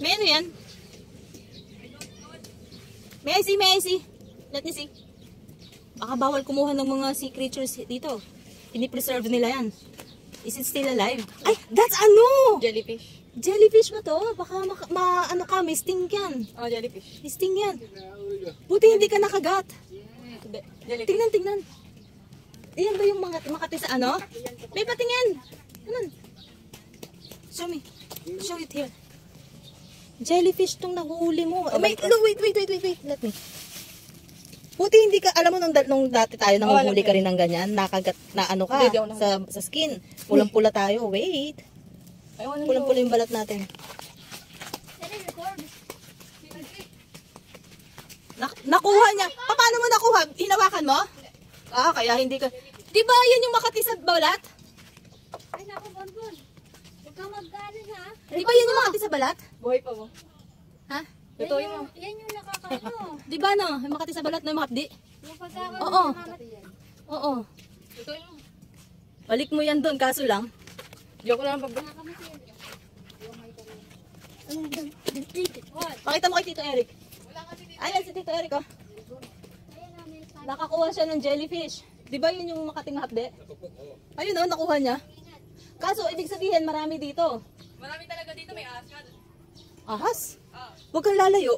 May ano yan? May I see, may I see. Let me see. Baka bawal kumuha ng mga sea creatures dito. Ini-preserve nila yan. Is it still alive? Ay, that's ano! Jellyfish. Jellyfish ba to? Baka ano ka, may sting yan. Oh, jellyfish. May sting yan. Buti hindi ka nakagat. Jellyfish. Tingnan. Iyan ba yung mga makati sa ano? May patingin. Ganun. Show me. Show it here. Jellyfish tong nahuhuli mo. Wait. Let me. Buti hindi ka, alam mo nung dati tayo nanguhuli ka rin ng ganyan, nakagat na ano ka sa skin. Pulang-pula tayo. Wait. Pulang-pula yung balat natin. Nakuha niya. Paano mo nakuha? Hinawakan mo? Ah, kaya hindi ka. Di ba yan yung makati sa balat? Ay, naku, Bonbon. Huwag kang maggaling, ha? Di ba yan yung makati sa balat? Buhay pa mo. Ha? Ito yung... Yan yung nakakaano. Di ba no? Yung makati sa balat na yung makapdi? Yung pagkakaano. Oo. Oo. Ito yung... Balik mo yan doon, kaso lang. Joke lang pag... Pakita mo kay Tito Eric. Ayan si Tito Eric, oh. Nakakuha siya ng jellyfish. Di ba yun yung makating hapde? Ayun, oh, nakuha niya. Kaso, ibig sabihin, marami dito. Marami talaga dito, may ahas nga. Ahas? Huwag kang lalayo.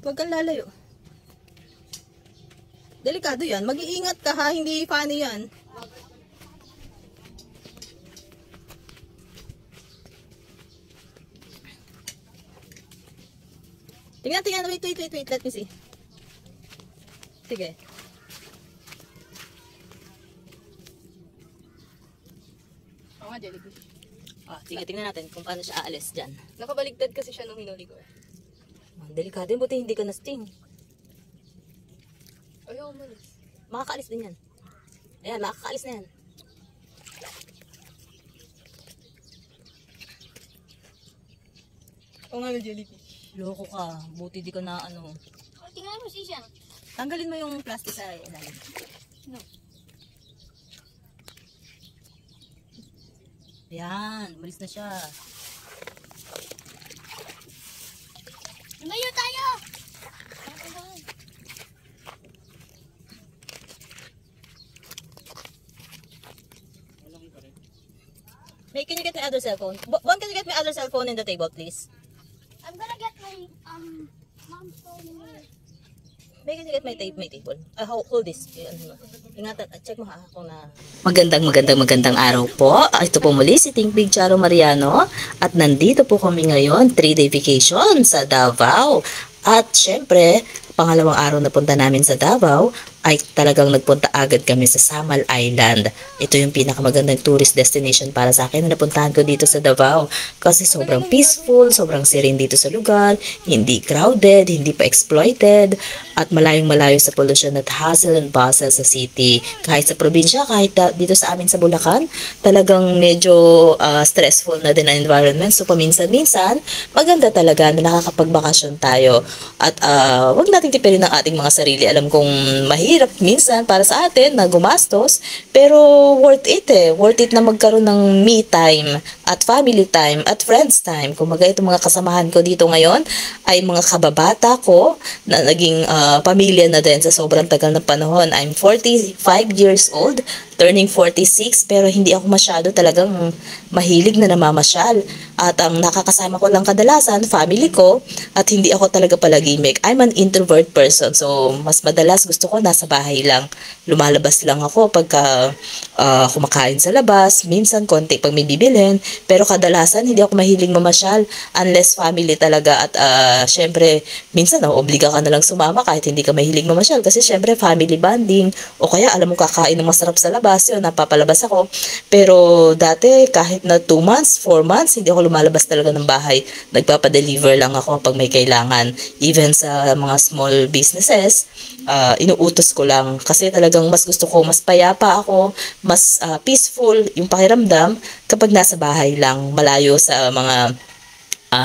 Huwag kang lalayo. Delikado yan. Mag-iingat ka ha, hindi funny yan. Tingnan. Wait. Let me see. Sige. Oo nga, jellyfish. Sige, tingnan natin kung paano siya aalis dyan. Nakabaligtad kasi siya nung hinuli ko. Delikado yun, buti hindi ka na-sting. Ayaw umalis. Makakaalis din yan. Ayan, makakaalis na yan. Oo nga, jellyfish. Loko ka, buti di ka na ano. Tingnan mo siya. Tanggalin mo yung plastic sa ilalim. No. Ayan, malis na siya. Lumayo tayo! May, can you get my other cell phone? Bon, can you get my other cell phone in the table, please? I'm gonna get my mom's phone in here. May, can you get my table? Hold this. Ingatan, check mo ha kung na... Magandang araw po. Ito po muli si Think Big Charo Mariano. At nandito po kami ngayon, 3-day vacation sa Davao. At syempre, pangalawang araw na punta namin sa Davao, ay talagang nagpunta agad kami sa Samal Island. Ito yung pinakamagandang tourist destination para sa akin na napuntahan ko dito sa Davao. Kasi sobrang peaceful, sobrang serene dito sa lugar, hindi crowded, hindi pa exploited, at malayong-malayo sa pollution at hustle and bustle sa city. Kahit sa probinsya, kahit dito sa amin sa Bulacan, talagang medyo stressful na din ang environment. So paminsan-minsan, maganda talaga na nakakapagbakasyon tayo. At wag natin tipirin ang ating mga sarili. Alam kong mahirap minsan para sa atin na gumastos, pero worth it Worth it na magkaroon ng me time at family time at friends time. Kumaga itong mga kasamahan ko dito ngayon ay mga kababata ko na naging pamilya na din sa sobrang tagal na panahon. I'm 45 years old, turning 46, pero hindi ako masyado talagang mahilig na namamasyal. At ang nakakasama ko lang kadalasan, family ko, at hindi ako talaga palagimik. I'm an introvert person, so mas madalas gusto ko nasa bahay lang. Lumalabas lang ako pagka kumakain sa labas, minsan konti pag may bibilhin, pero kadalasan hindi ako mahilig mamasyal unless family talaga. At syempre, minsan obliga ka na lang sumama kahit hindi ka mahilig mamasyal kasi syempre family bonding, o kaya alam mo kakain ng masarap sa labas, yun, napapalabas ako. Pero dati kahit na 2 months, 4 months, hindi ako lumalabas talaga ng bahay. Nagpapadeliver lang ako pag may kailangan. Even sa mga small businesses, inuutos ko lang kasi talagang mas gusto ko, mas payapa ako, mas peaceful yung pakiramdam kapag nasa bahay lang, malayo sa mga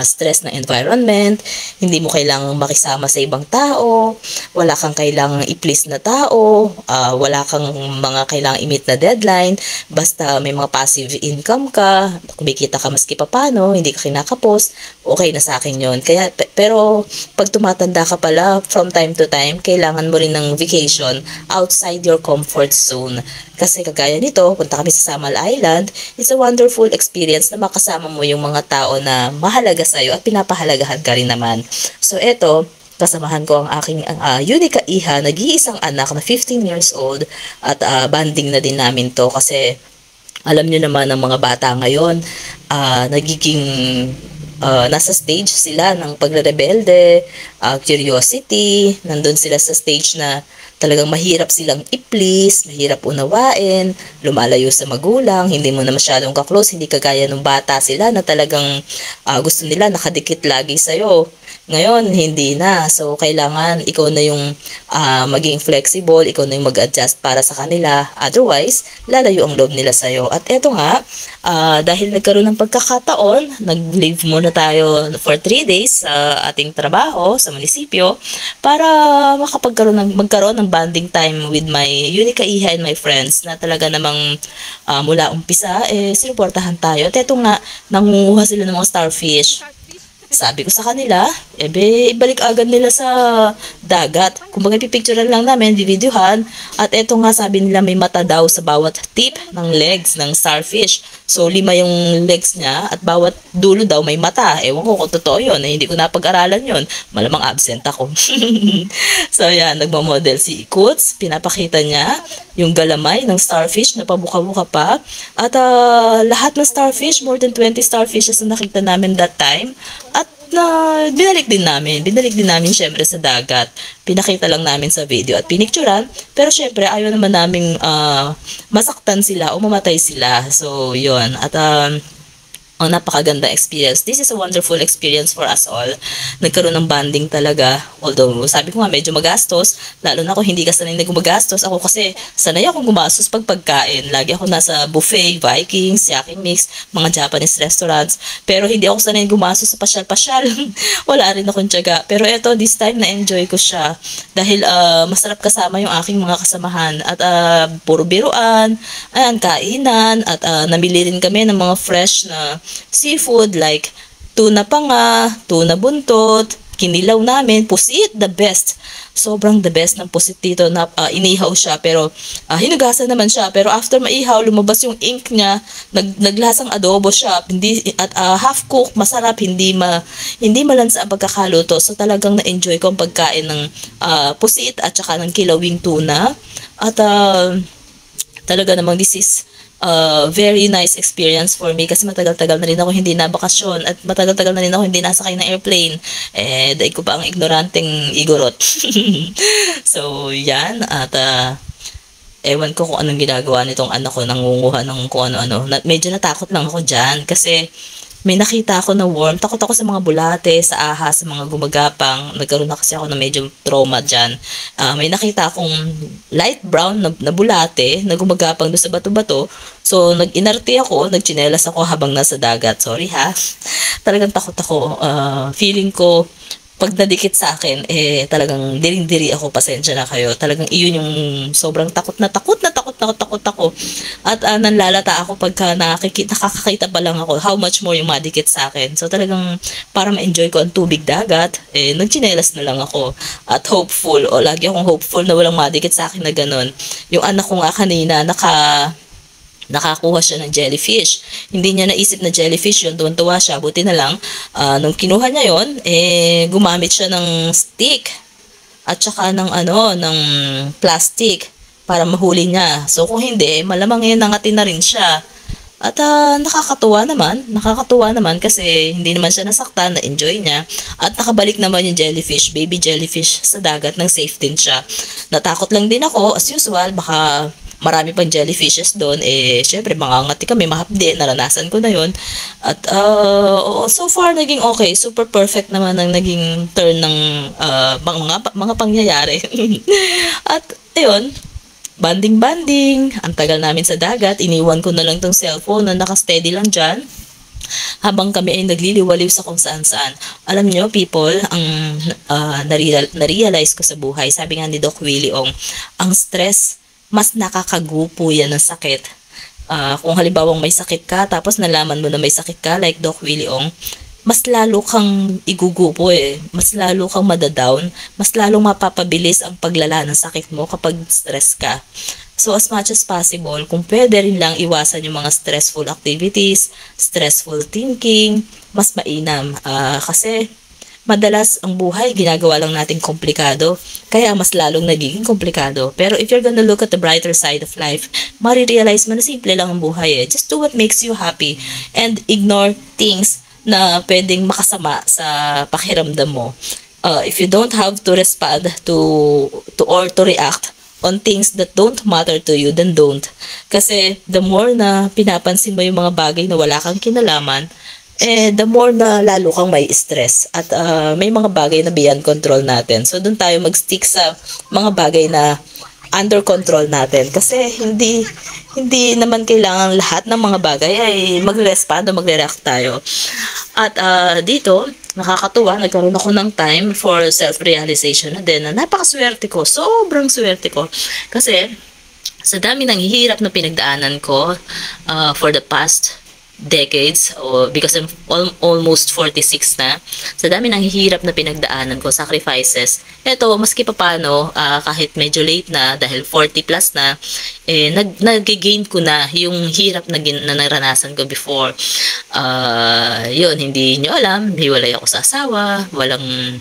stress na environment, hindi mo kailangang makisama sa ibang tao, wala kang kailangang i-please na tao, wala kang mga kailangang i-meet na deadline, basta may mga passive income ka, kumikita ka maski papano, hindi ka kinakapos, okay na sa akin yon. Kaya, pero pag tumatanda ka pala, from time to time, kailangan mo rin ng vacation outside your comfort zone. Kasi kagaya nito, punta kami sa Samal Island, it's a wonderful experience na makasama mo yung mga tao na mahalaga sa'yo at pinapahalagahan ka rin naman. So eto, kasamahan ko ang aking Yunica Iha, nag-iisang anak na 15 years old at banding na din namin to kasi alam nyo naman ang mga bata ngayon, nagiging nasa stage sila ng pagre-rebelde, curiosity, nandun sila sa stage na talagang mahirap silang i-please, mahirap unawain, lumalayo sa magulang, hindi mo na masyadong ka-close, hindi kagaya ng bata sila na talagang gusto nila nakadikit lagi sa'yo. Ngayon, hindi na. So, kailangan ikaw na yung maging flexible, ikaw na yung mag-adjust para sa kanila. Otherwise, lalayo ang loob nila sa'yo. At eto nga, dahil nagkaroon ng pagkakataon, nag-leave muna tayo for 3 days sa ating trabaho sa munisipyo para magkaroon ng bonding time with my Yunica Iha and my friends na talaga namang mula umpisa, sinuportahan tayo. At eto nga, nangunguha sila ng mga starfish. Sabi ko sa kanila, ibalik agad nila sa dagat. Kumbaga, pipicturean lang namin, videohan. At eto nga, sabi nila may mata daw sa bawat tip ng legs ng starfish. So, 5 yung legs niya at bawat dulo daw may mata. Ewan ko kung totoo yun. Hindi ko napag-aralan yun. Malamang absent ako. So, yan, nagmamodel si Ikuts. Pinapakita niya yung galamay ng starfish na pabuka-buka pa. At lahat ng starfish, more than 20 starfishes na nakita namin that time. At binalik din namin syempre sa dagat. Pinakita lang namin sa video at pinicturan. Pero syempre, ayaw naman namin masaktan sila o mamatay sila. So, yun. At napakaganda experience. This is a wonderful experience for us all. Nagkaroon ng bonding talaga. Although, sabi ko nga, medyo magastos. Lalo na ako, hindi ka sanay na gumagastos. Ako kasi, sanay akong gumastos pag pagkain. Lagi ako nasa buffet, Vikings, Yaki Mix, mga Japanese restaurants. Pero hindi ako sanay gumastos sa pasyal-pasyal. Wala rin akong tiyaga. Pero eto, this time, na-enjoy ko siya. Dahil masarap kasama yung aking mga kasamahan. At puro biruan, kainan. At namili rin kami ng mga fresh na seafood like tuna panga, tuna buntot, kinilaw namin, pusit, the best. Sobrang the best ng pusit dito na inihaw siya pero hinugasan naman siya pero after maihaw lumabas yung ink niya, naglasang adobo siya, hindi at half cooked, masarap, hindi malansa ang pagkakaluto. So talagang na-enjoy ko ang pagkain ng pusit at saka ng kilawing tuna at talaga namang this is very nice experience for me kasi matagal-tagal na rin ako hindi nabakasyon at matagal-tagal na rin ako hindi nasakay ng airplane. Dahil ko pa ang ignoranteng igorot. So, yan. At ewan ko kung anong ginagawa nitong anak ko, nangunguha ng kung ano-ano. Medyo natakot lang ako dyan kasi may nakita ako na worm. Takot ako sa mga bulate, sa ahas, sa mga gumagapang. Nagkaroon na kasi ako na medyo trauma dyan. May nakita akong light brown na bulate na gumagapang doon sa bato-bato. So, nag-inarte ako, nagchinelas ako habang nasa dagat. Sorry ha. Talagang takot ako. Feeling ko, pag nadikit sa akin, talagang diring-diri ako, pasensya na kayo. Talagang iyon yung sobrang takot ako. At nanlalata ako pagka nakakakita pa lang ako, how much more yung madikit sa akin. So talagang para ma-enjoy ko ang tubig dagat, nagchinelas na lang ako. At hopeful, lagi akong hopeful na walang madikit sa akin na ganun. Yung anak ko nga kanina, nakakuha siya ng jellyfish. Hindi niya naisip na jellyfish yun. Tuwan-tuwa siya. Buti na lang, nung kinuha niya yun, gumamit siya ng stick at saka ng plastic para mahuli niya. So kung hindi, malamang yun nangatin na rin siya. At nakakatuwa naman kasi hindi naman siya nasaktan, na-enjoy niya. At nakabalik naman yung jellyfish, baby jellyfish sa dagat, ng safe din siya. Natakot lang din ako, as usual, baka marami pang jellyfishes doon. Syempre, mangangati kami, mahapdi, naranasan ko na yun. At so far, naging okay. Super perfect naman ang naging turn ng mga pangyayari. At, ayun, banding. Ang tagal namin sa dagat. Iniwan ko na lang tong cellphone na nakasteady lang dyan. habang kami ay nagliliwaliw sa kung saan-saan. Alam nyo, people, ang narealize ko sa buhay, sabi nga ni Doc Willie Ong, ang stress, mas nakakagupo yan ng sakit. Kung halimbawang may sakit ka, tapos nalaman mo na may sakit ka, like Doc Willie Ong, mas lalo kang igugupo mas lalo kang madadown, mas lalong mapapabilis ang paglala ng sakit mo kapag stress ka. So as much as possible, kung pwede rin lang iwasan yung mga stressful activities, stressful thinking, mas mainam. Kasi madalas ang buhay ginagawa lang natin komplikado, kaya mas lalong nagiging komplikado. Pero if you're gonna look at the brighter side of life, marirealize mo na simple lang ang buhay Just do what makes you happy and ignore things na pwedeng makasama sa pakiramdam mo. If you don't have to respond to react on things that don't matter to you, then don't. Kasi the more na pinapansin mo yung mga bagay na wala kang kinalaman, the more na lalo kang may stress. At may mga bagay na beyond control natin. So doon tayo mag-stick sa mga bagay na under control natin. Kasi hindi naman kailangan lahat ng mga bagay ay magre-respond o magre-react tayo. At dito, nakakatuwa, nagkaroon ako ng time for self-realization na din. Napakaswerte ko, sobrang swerte ko. Kasi sa dami ng hirap na pinagdaanan ko for the past decades, because I'm almost 46 na, sa dami ng hirap na pinagdaanan ko, sacrifices, eto, maski pa paano, kahit medyo late na, dahil 40 plus na, nag-gain ko na yung hirap na naranasan ko before. Yun, hindi nyo alam, hiwalay ako sa asawa, walang,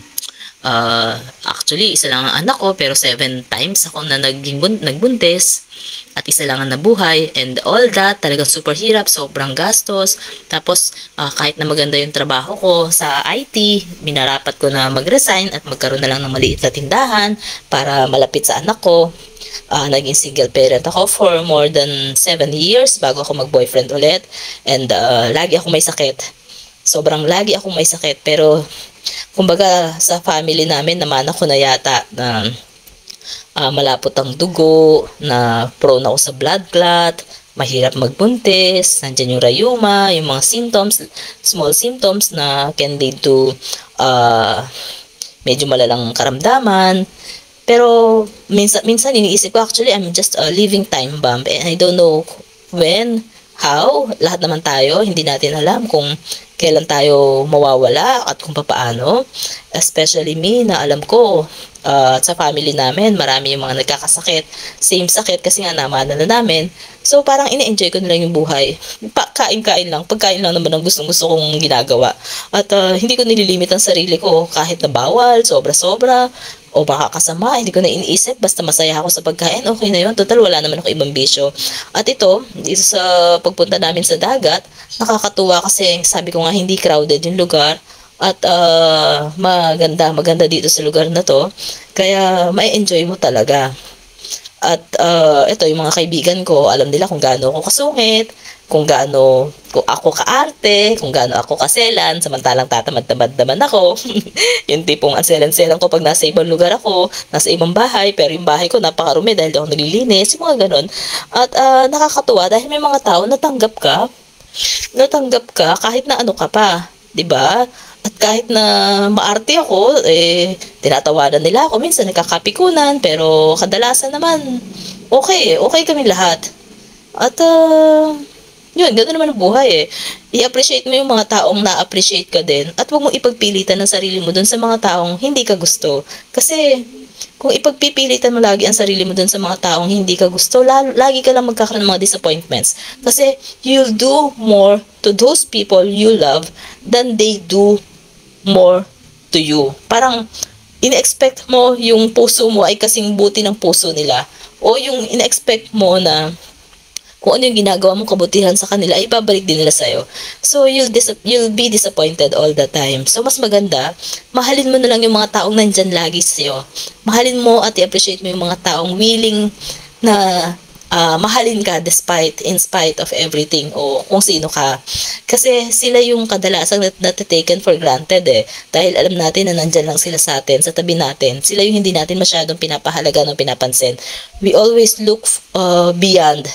actually, isa lang ang anak ko, pero 7 times ako na nagbuntis, at isa lang ang nabuhay, and all that, talagang super hirap, sobrang gastos. Tapos, kahit na maganda yung trabaho ko sa IT, minarapat ko na mag-resign at magkaroon na lang ng maliit na tindahan para malapit sa anak ko. Naging single parent ako for more than 7 years bago ako mag-boyfriend ulit. And lagi ako may sakit. Sobrang lagi ako may sakit. Pero, kumbaga, sa family namin, naman ako na yata na malapot ang dugo, na prone ako sa blood clot, mahirap magbuntis, nandyan yung rayuma, yung mga symptoms, small symptoms na can lead to medyo malalang karamdaman. Pero minsan iniisip ko, actually, I'm just a living time bomb and I don't know when, how, lahat naman tayo, hindi natin alam kung kailan tayo mawawala at kung paano. Especially me, na alam ko, sa family namin, marami yung mga nagkakasakit. Same sakit kasi nga namana na namin. So parang ine-enjoy ko na lang yung buhay. Kain-kain lang. Pagkain lang naman ang gusto kong ginagawa. At hindi ko nililimit ang sarili ko kahit na bawal, sobra-sobra, o baka kasama, hindi ko na iniisip. Basta masaya ako sa pagkain, okay na yun. Total, wala naman ako ibang bisyo. At dito sa pagpunta namin sa dagat, nakakatuwa kasi sabi ko nga hindi crowded yung lugar. At maganda dito sa lugar na to. Kaya may enjoy mo talaga. At ito yung mga kaibigan ko, alam nila kung gaano ako kasungit, kung ako kaarte, kung gaano ako kaselan, samantalang tatamad-tamad naman ako. Yung tipong anselan-selan ko pag nasa ibang lugar ako, nasa ibang bahay, pero yung bahay ko napakarumi dahil ako naglilinis, yung mga ganon. At nakakatuwa dahil may mga tao natanggap ka kahit na ano ka pa, 'di ba? At kahit na maarte ako, tinatawanan nila ako. Minsan nagkakapikunan, pero kadalasan naman, okay kami lahat. At, yun, gano'n naman ang buhay I-appreciate mo yung mga taong na-appreciate ka din. At huwag mong ipagpilitan ng sarili mo dun sa mga taong hindi ka gusto. Kasi, kung ipagpipilitan mo lagi ang sarili mo dun sa mga taong hindi ka gusto, lagi ka lang magkakaroon ng mga disappointments. Kasi, you'll do more to those people you love than they do more to you. Parang, ina-expect mo yung puso mo ay kasing buti ng puso nila. O yung ina-expect mo na kung ano yung ginagawa mong kabutihan sa kanila, ay babalik din nila sa'yo. So, you'll be disappointed all the time. So, mas maganda, mahalin mo na lang yung mga taong nandyan lagi sa'yo. Mahalin mo at i-appreciate mo yung mga taong willing na mahalin ka in spite of everything o kung sino ka. Kasi sila yung kadalasan taken for granted Dahil alam natin na nandyan lang sila sa atin, sa tabi natin. Sila yung hindi natin masyadong pinapahalaga ng pinapansin. We always look beyond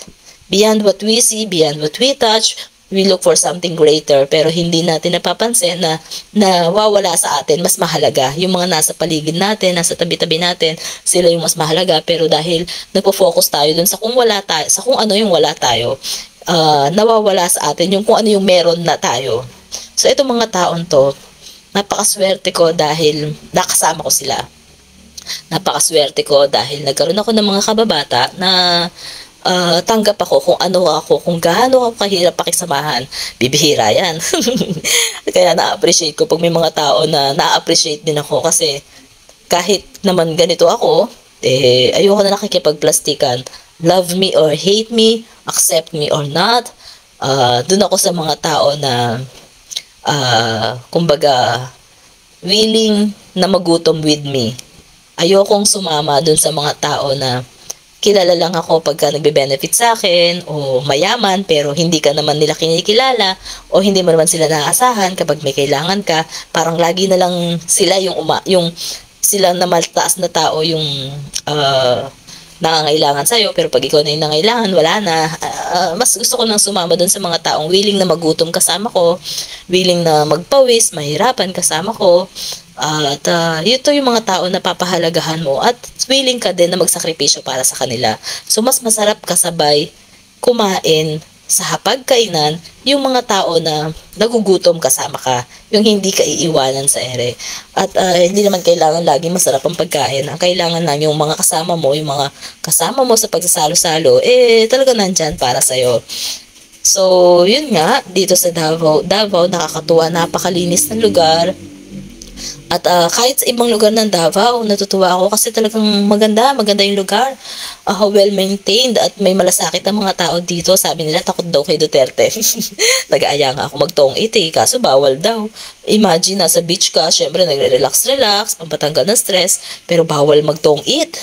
what we see, beyond what we touch, we look for something greater, pero hindi natin napapansin na nawawala sa atin, mas mahalaga. Yung mga nasa paligid natin, nasa tabi-tabi natin, sila yung mas mahalaga, pero dahil nagpo-focus tayo dun sa kung wala tayo, sa kung ano yung wala tayo, nawawala sa atin yung kung ano yung meron na tayo. So, itong mga taon to, napakaswerte ko dahil nakasama ko sila. Napakaswerte ko dahil nagkaroon ako ng mga kababata na tanggap ako kung ano ako, kung gaano ako kahirap pakisamahan. Bibihira yan. Kaya na-appreciate ko pag may mga tao na na-appreciate din ako kasi kahit naman ganito ako, ayoko na nakikipagplastikan. Love me or hate me, accept me or not. Doon ako sa mga tao na kumbaga willing na magutom with me. Ayokong sumama dun sa mga tao na kilala lang ako pagka nagbe-benefit sa akin o mayaman pero hindi ka naman nila kinikilala o hindi mo naman sila naaasahan kapag may kailangan ka. Parang lagi na lang sila yung sila na maltaas na tao yung nangangailangan sa'yo, pero pag ikaw na yung nangailangan, wala na. Mas gusto ko nang sumama dun sa mga taong willing na magutom kasama ko, willing na magpawis, mahirapan kasama ko, at ito yung mga tao na papahalagahan mo at willing ka din na magsakripisyo para sa kanila. So, mas masarap kasabay kumain sa hapagkainan yung mga tao na nagugutom kasama ka, yung hindi ka iiwanan sa ere. At hindi naman kailangan lagi masarap ang pagkain. Ang kailangan lang yung mga kasama mo, yung mga kasama mo sa pagsasalo-salo, talaga nandyan para sa'yo. So, yun nga, dito sa Davao, nakakatuwa, napakalinis ng lugar. At kahit sa ibang lugar ng Davao, natutuwa ako kasi talagang maganda yung lugar. Well-maintained at may malasakit ang mga tao dito. Sabi nila, takot daw kay Duterte. Nag-aaya nga ako magtong-it kaso bawal daw. Imagine, nasa beach ka, syempre nagre-relax, pampatanggal ng stress, pero bawal magtong-it.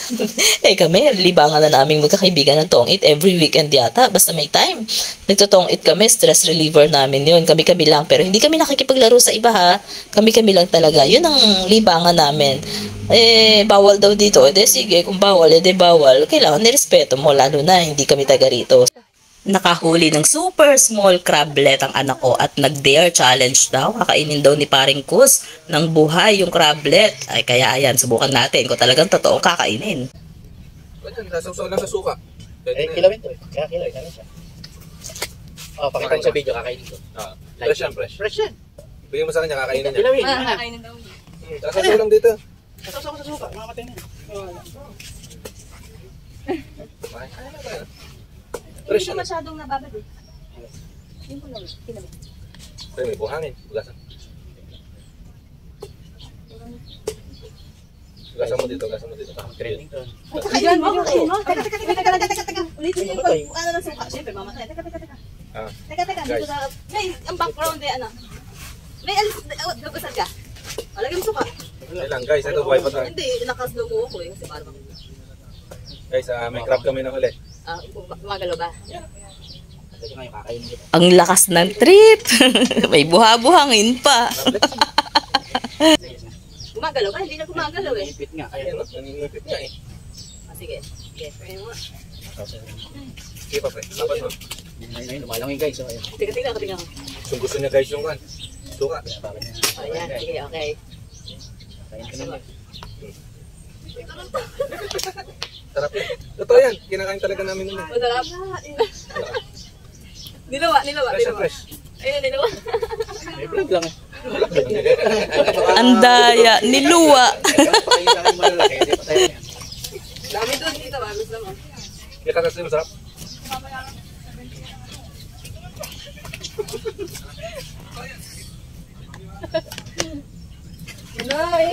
Kami, libangan na namin magkakaibigan ng tong-it every weekend yata, basta may time. Nagtotong-it kami, stress reliever namin yun. Kami-kami lang, pero hindi kami nakikipaglaro sa iba ha. Kami-kami lang talaga. Yun ang libangan namin. Bawal daw dito. Sige, kung bawal, bawal. Kailangan nirespeto mo, lalo na hindi kami taga rito. Nakahuli ng super small crablet ang anak ko at nag-dare challenge daw. Kakainin daw ni Paring Kus ng buhay yung crablet. Ay, kaya ayan, subukan natin kung talagang totoo kakainin. Nasawsaw lang sa suka. Kilawin to eh. Kaya kilawin na siya. Pakita mo sa video, kakainin ko. Fresh yan, fresh. Fresh yan. Bigyan mo sa kanya, kakainin niya. Kilawin. Kakainin daw niya. Nasawsaw lang dito. Nasawsaw ko sa suka, makamatay na. Fresh Hindi yan. ko masyadong nababad eh. Yun ko lang, kinabit. Pero may buhangin. Ugasan. Ugasan mo dito, ugasan mo dito. Trending to. Ayan mo, ayan mo. Teka. Ulitin niyo yung pag-ano ng suka. Siyempre, mamatay. Teka. Teka, dito Guys. na. May, ang background eh, ano. May alis, nabasag ka. Lagyan mo suka. Okay lang guys, ito buhay pa tayo. Hindi, nakaslow mo ako eh. Kasi parang, Guys, may crab kami na huli. gumagalaw ba? Ito nga yung kakainin kita. Ang lakas ng trip. May buha-buhangin pa. Gumagalaw ba? Hindi na gumagalaw eh. Ipit nga. Ayun, Kaya nanginipit nga eh. Sige. Ayun mo. Sige pa pre, laban mo. Ngayon, lumalangin guys. So, ayun. Tingnan ko. Kung gusto niya guys yung kan. Suka. Bakit niya? Ayan, sige, okay. Kain ka na. Sarap yan. Totoo yan, kinakain talaga namin yun. Masarap. Nilawa. Fresh and fresh. Ayun, nilawa. May vlog lang eh. Andaya, niluwa. Pakita ka yung malalaki. Hindi pa tayo yan. Dami doon dito, bagus naman. Kaya kasi masarap. Nay!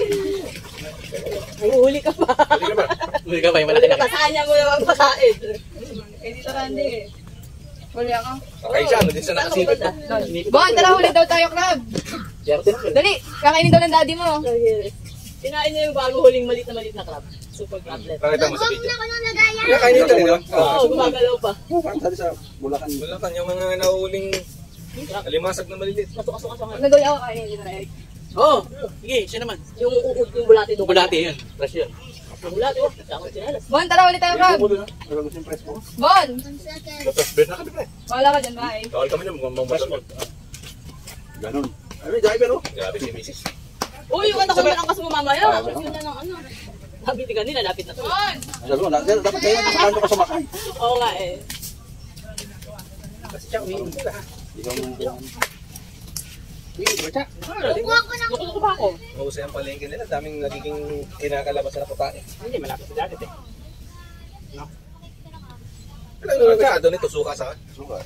Ay, huli ka pa. Hindi ka ba? Huli ka pa yung malaki. Saan niya mo yung pagkain? Eh, dito Randy eh. Huli ako. Okay siya, ano din siya nakasipit. Bon, tara huli daw tayo, Crab. Siyerte na. Dali, kakainin daw ng daddy mo. Kinain niya yung bago huling malit na crab. Super crablet. Pakita mo sa video. Kinakain niya talaga. Oo, gumagalaw pa. Parang sabi sa Bulacan. Bulacan, yung mga nahuhuling alimasag na maliliit. Kaso nga. Nagawin ako kainin dito na Eric. Oo. Sige, siya naman. Yung uud yung bulati doon. Bulati yun. Fresh yun. Wala, di ba? Ako sinalas. Bon, tara ulit tayo, Rob. Bon! Bet na kami pre. Wala ka dyan, bye. Kawal kami na mga basketball. Ganon. Ay, driver oh. Grabe si Mrs. Uy, yung anak ko malakas mo mamaya. Yun na ng ano. Nabitigan nila, lapit na to. Bon! Sabi ko, dapat kayo nakakano ka sumakay. Oo nga eh. Kasi siya, umiinom sila. Ikaw umiinom siya. Gusto ko ba ako? Mausay ang palengke nila. Daming nagiging kinakalabas na putahe. Hindi, malapit sa dati eh. Alam mo ka, doon ito suka sa Suka.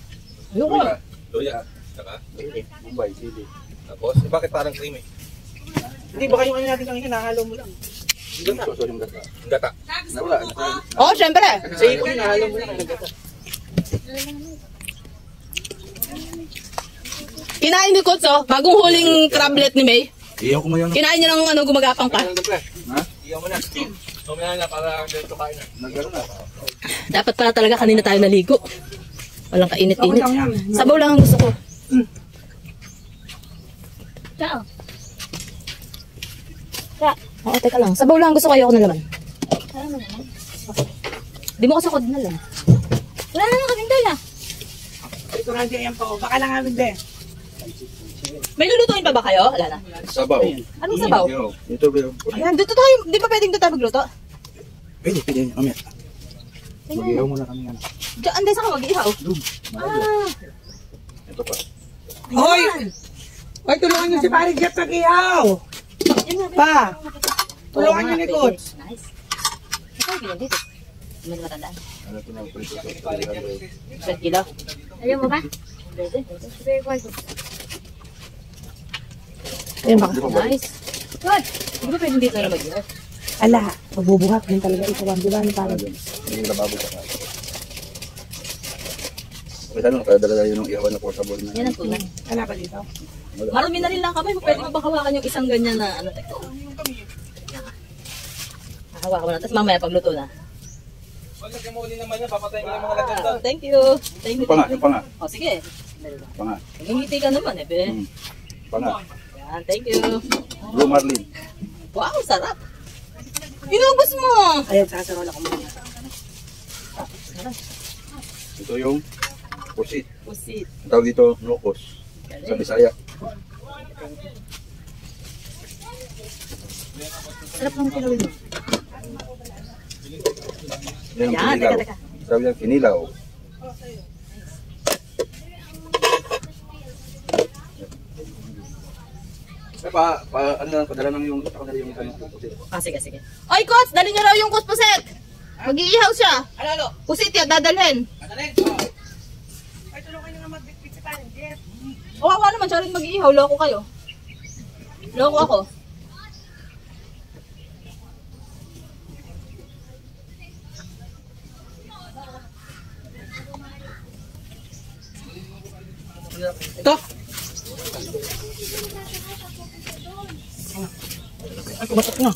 luya. Luya. Saka, Mumbai, sili. tapos, bakit parang creamy? Hindi, baka yung ano natin kanina, nahalo mo lang. Yung soso yung gata. Ang gata. Nawala. Oh, syempre. Sa ipon yung nahalo mo lang, nagata. Kinain ni Coach, oh. Bagong huling crablet ni May. Iyaw ko mo yun. Kinain niya ng ano, gumagapang pa. Ha? Iyaw mo na. Tumaya na para dito kain na. Nagano na. Dapat pala talaga kanina tayo naligo. Walang kainit-init. Sabaw lang ang gusto ko. Ciao. Oo, teka lang. Sabaw lang ang gusto ko. Ayoko na laman. Di mo kasi ako din alam. Wala na lang kaming dala. Ito na yan pa. Baka lang amin din. May lulutuin pa ba kayo? Wala na. Sabaw. Anong sabaw? Ito ba yung... Ayan, dito tayo. Di ba pwedeng dito tayo magluto? Pwede. Mamaya. Mag-ihaw muna kami ano. Diyan, hindi sa ka mag-ihaw. Ah. Ito pa. Hoy! Hoy, tulungan niyo si Paring Jeff mag-ihaw. Pa! Tulungan niyo ni Coach. Nice. Ito, ganyan dito. Hindi mo matandaan. Ano ito na prito sa pagkakalihan. 1 kilo. Ayaw mo ba? Pwede. Ayun ba? Nice. Good. Di ba pwedeng dito na mag-ihaw? Ala, magbubuhat din talaga ito. Di ba? Ni Paring? Yung lababo sa kanya. Okay, ano, kaya dala yun ng ihawan na portable na. Yan ang tunay. Ala pa dito? Marami na rin lang kami. Pwede mo ba hawakan yung isang ganyan na ano? Teka. Hawakan mo na. Tapos mamaya pagluto na. Wala ka mo ulit naman yan. Papatayin ko yung mga laganda. Thank you. Thank you. Pa nga, pa nga. O sige. Pa nga. Ngingiti ka naman eh, be. Pa nga. Yan, thank you. Blue Marlin. Wow, sarap. Inubos mo. Ayun, sasarol ako muna. Ito yung pusit. Pusit. Ang tawag dito, nukos. Sa Bisaya. Sarap ng kilawin mo. Yan ang Yan, kinilaw. teka. Sabi yan, kinilaw. Ano lang, padala lang yung pusit. Ah, sige, sige. Oy, Coach, dali niyo raw yung pusit. Mag-iihaw siya. Ano? Pusit yan, dadalhin. Ay, tulungan niyo nga magbitbit si Paring Jeff. Wawa naman, siya rin mag-iihaw. Loko kayo. Loko ako. Ito. Ay, kumatok na.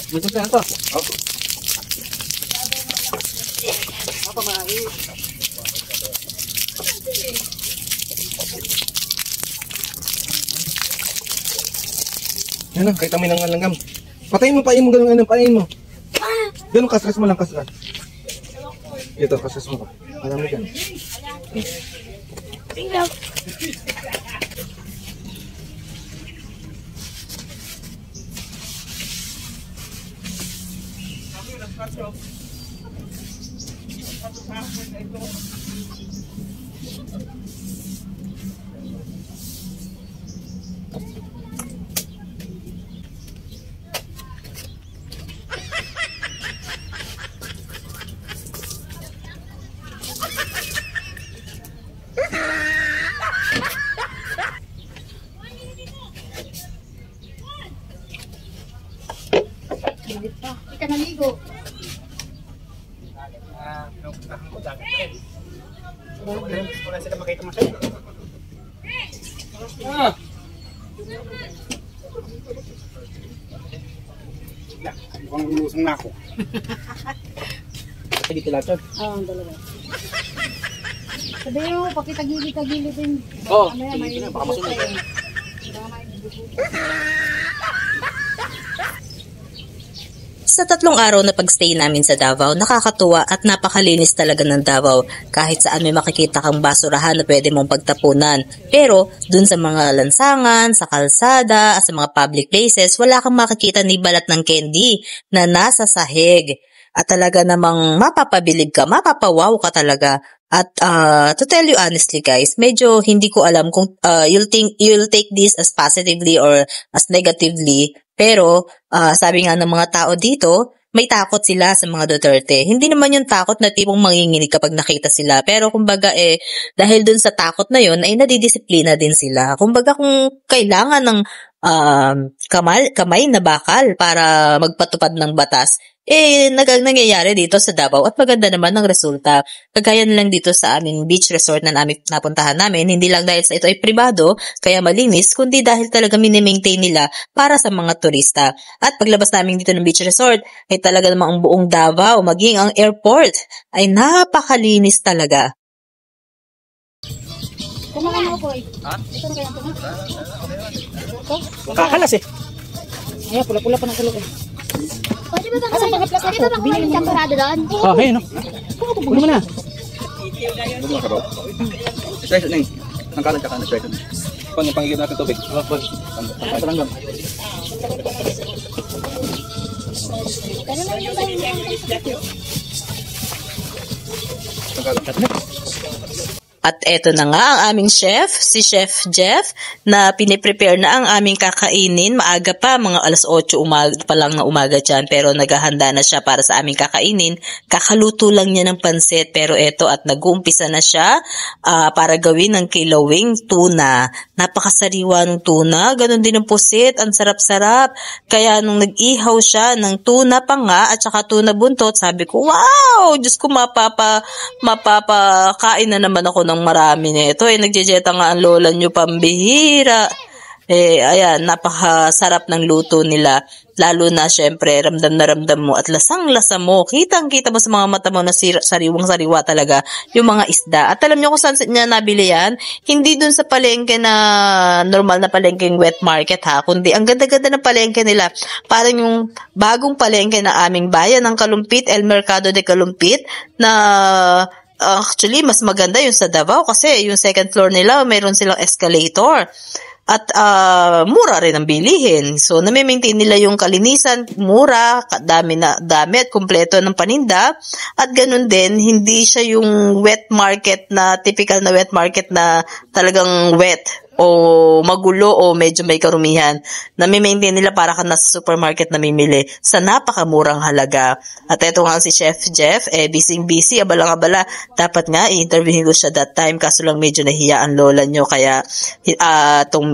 Gusto na ito. Yan na, kahit amin ang langgam. Patayin mo, ganun, patayin mo. Ganun, kaskas mo lang, kaskas. Ito, kaskas mo ka. Alam mo dyan. Hindi ka naligo. Wala sila makita masyado. Mukhang ulusang na ako. Hindi tilapia. Oo, ang dalawa. Sabi mo, pakitagili-tagili din. Oo, Mamaya, may sige na, baka masunod. Sa 3 araw na pagstay namin sa Davao, nakakatuwa at napakalinis talaga ng Davao. Kahit saan may makikita kang basurahan na pwede mong pagtapunan. Pero dun sa mga lansangan, sa kalsada, sa mga public places, wala kang makikita ni balat ng candy na nasa sahig. At talaga namang mapapabilib ka, mapapawaw ka talaga. At to tell you honestly guys, medyo hindi ko alam kung you'll take this as positively or as negatively. Pero sabi nga ng mga tao dito, may takot sila sa mga Duterte. Hindi naman yung takot na tipong manginginig kapag nakita sila. Pero kumbaga dahil dun sa takot na yun, ay nadidisiplina din sila. Kumbaga kung kailangan ng kamay na bakal para magpatupad ng batas, nangyayari dito sa Davao at maganda naman ang resulta. Kagaya na lang dito sa aming beach resort na napuntahan namin, hindi lang dahil sa ito ay pribado, kaya malinis, kundi dahil talaga mini-maintain nila para sa mga turista. At paglabas namin dito ng beach resort, ay talaga namang ang buong Davao, maging ang airport, ay napakalinis talaga. Kumain mo po eh. Kakalas eh. Ayan, pula-pula pa ng kulog eh. Pwede ba bang kumain temporada doon? Oh, hey, no. Ano mo na? Stress na yun. Ang kalan tsaka na-stress na. Pangigib natin tubig. Ito lang doon. At eto na nga ang aming chef, si Chef Jeff, na piniprepare na ang aming kakainin. Maaga pa, mga 8:00 pa lang na umaga dyan, pero naghahanda na siya para sa aming kakainin. Kakaluto lang niya ng pansit, pero eto at nag-uumpisa na siya para gawin ng kilawing tuna. Napakasariwa ng tuna, ganun din ang pusit, ang sarap-sarap. Kaya nung nag-ihaw siya ng tuna pa nga at saka tuna buntot, sabi ko, wow! Diyos ko, mapapakain na naman ako ng marami nito. Nagjejeta nga ang lola nyo, pambihira. Ayan, napakasarap ng luto nila. Lalo na, syempre, ramdam na ramdam mo at lasang-lasa mo. Kitang-kita mo sa mga mata mo na sariwang-sariwa talaga yung mga isda. At alam nyo kung saan niya nabili yan? Hindi dun sa palengke na normal na palengke wet market ha, kundi ang ganda-ganda ng palengke nila. Parang yung bagong palengke na aming bayan ng Kalumpit, El Mercado de Kalumpit, na actually mas maganda yung sa Davao kasi yung second floor nila mayroon silang escalator. At mura rin ang bilihin. So, nami-maintain nila yung kalinisan, mura, dami at kumpleto ng paninda. At ganun din, hindi siya yung wet market na, typical na wet market na talagang wet o magulo o medyo may karumihan. Nami-maintain nila para ka nasa supermarket na mimili sa napakamurang halaga. At eto nga si Chef Jeff, busy, abala-abala. Dapat nga, i-interviewin ko siya that time, kaso lang medyo nahiya ang lola nyo. Kaya, itong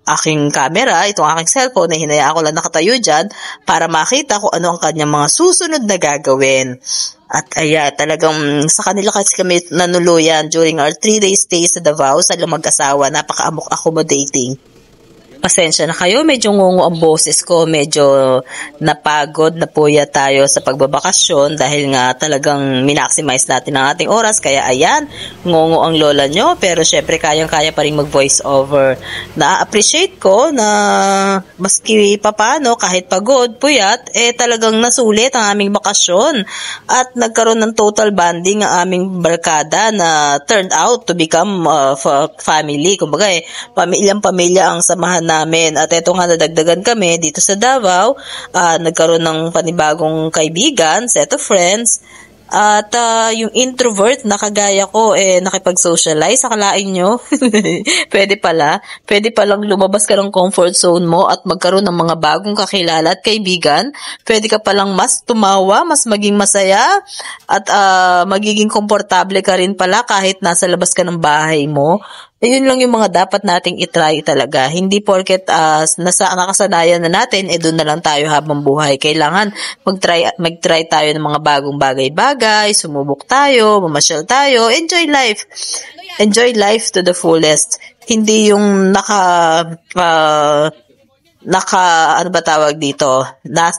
aking camera, itong aking cellphone, na hinayaan ko lang nakatayo dyan para makita kung ano ang kanyang mga susunod na gagawin. At talagang sa kanila kasi kami nanuluyan during our 3-day stay sa Davao sa mag-asawa. Napaka-accommodating. Pasensya na kayo, medyo ngungo ang boses ko, medyo napagod na puya tayo sa pagbabakasyon dahil nga talagang minaximize natin ang ating oras. Kaya ayan, ngungo ang lola nyo, pero syempre kayang-kaya pa rin mag-voice over. Na-appreciate ko na maski papano, kahit pagod, puyat, talagang nasulit ang aming bakasyon at nagkaroon ng total bonding ang aming barkada na turned out to become family. Kumbaga pamilyang-pamilya ang samahan namin. At eto nga, nadagdagan kami dito sa Davao, nagkaroon ng panibagong kaibigan, set of friends, at yung introvert na kagaya ko, nakipag-socialize, akalain nyo, pwede palang lumabas ka ng comfort zone mo at magkaroon ng mga bagong kakilala at kaibigan, pwede ka palang mas tumawa, mas maging masaya, at magiging komportable ka rin pala kahit nasa labas ka ng bahay mo. Yun lang yung mga dapat nating itry talaga. Hindi porket nakasanayan na natin, doon na lang tayo habang buhay. Kailangan mag-try tayo ng mga bagong bagay-bagay, sumubok tayo, mamasyal tayo, enjoy life. Enjoy life to the fullest. Hindi yung ano ba tawag dito,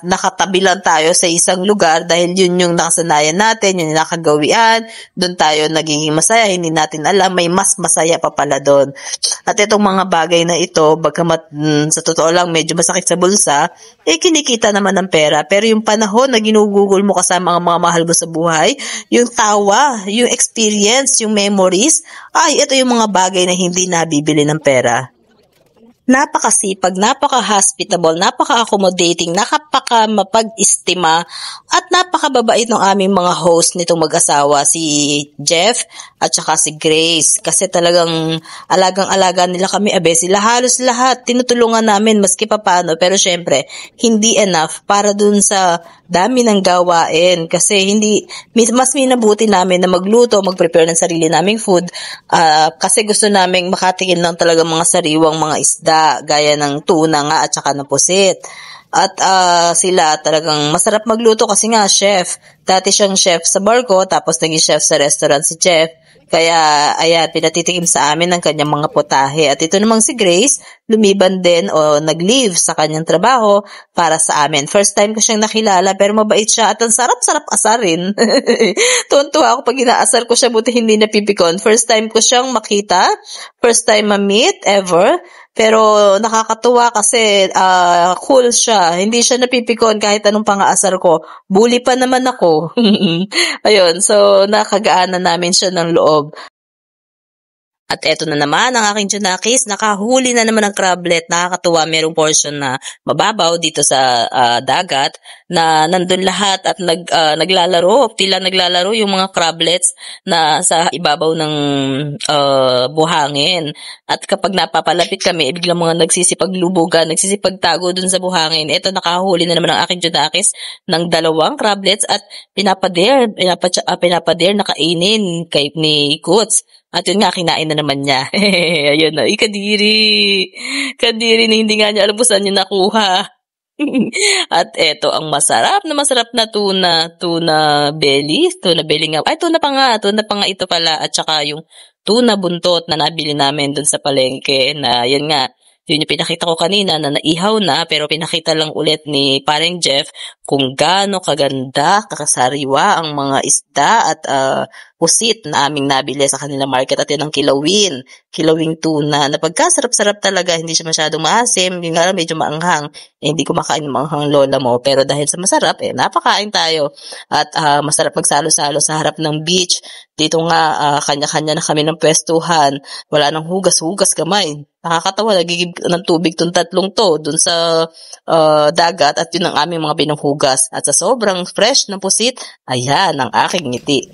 nakatabi lang tayo sa isang lugar dahil yun yung nakasanayan natin, yun yung nakagawian, doon tayo nagiging masaya, hindi natin alam, may mas masaya pa pala doon. At itong mga bagay na ito, bagamat sa totoo lang medyo masakit sa bulsa, kinikita naman ng pera. Pero yung panahon na ginugugol mo kasama ang mga mahal mo sa buhay, yung tawa, yung experience, yung memories, ito yung mga bagay na hindi nabibili ng pera. Napakasipag, napaka-hospitable, napaka-accommodating, napaka-mapag-istima, at napakababait ng aming mga host nitong mag-asawa, si Jeff at saka si Grace. Kasi talagang alagang-alaga nila kami, sila halos lahat, tinutulungan namin maski pa paano, pero syempre, hindi enough para dun sa dami ng gawain. Kasi mas minabuti namin na magluto, mag-prepare ng sarili naming food, kasi gusto naming makatikim lang talaga mga sariwang mga isda, gaya ng tuna nga at saka ng pusit. At sila talagang masarap magluto kasi nga chef. Dati siyang chef sa barko, tapos naging chef sa restaurant si Chef. Kaya ayan, pinatitikim sa amin ng kanyang mga putahe. At ito namang si Grace, lumiban din o nag-leave sa kanyang trabaho para sa amin. First time ko siyang nakilala, pero mabait siya at ang sarap-sarap asarin. Tuwan-tuwa ako pag inaasar ko siya, buti hindi napipikon. First time ko siyang makita, first time ma-meet ever. Pero nakakatuwa kasi cool siya. Hindi siya napipikon kahit anong pang-aasar ko. Bully pa naman ako. Ayun, so nakagaanan namin siya ng loob. At eto na naman ang aking Junakis, nakahuli na naman ng crablet. Nakakatuwa, merong portion na mababaw dito sa dagat na nandun lahat at naglalaro, tila naglalaro yung mga crablets na sa ibabaw ng buhangin. At kapag napapalapit kami, biglang mga nagsisipaglubugan, nagsisipagtago dun sa buhangin. Eto, nakahuli na naman ang aking Junakis ng 2 crablets at pinapader na kainin ni Kutz. At yun nga, kinain na naman niya. Ayun na, Kadiri na hindi nga niya alam kung saan niya nakuha. At eto, ang masarap na tuna belly nga. Ay, tuna pa nga ito pala. At saka yung tuna buntot na nabili namin dun sa palengke na yun nga, yun yung pinakita ko kanina na naihaw na, pero pinakita lang ulit ni paring Jeff kung gaano kaganda, kakasariwa ang mga isda at pusit na aming nabili sa kanilang market. At yun ang kilawing tuna na pagkasarap-sarap talaga, hindi siya masyadong maasim, yung nga medyo maanghang, hindi kumakain ng maanghang lola mo, pero dahil sa masarap, napakain tayo. At masarap magsalo-salo sa harap ng beach. Dito nga, kanya-kanya na kami ng pwestuhan, wala nang hugas-hugas kamay. Nakakatawa, nagigib ng tubig tong 3 to dun sa dagat at yun ang aming mga binuhugas. At sa sobrang fresh ng pusit, ayan ang aking ngiti.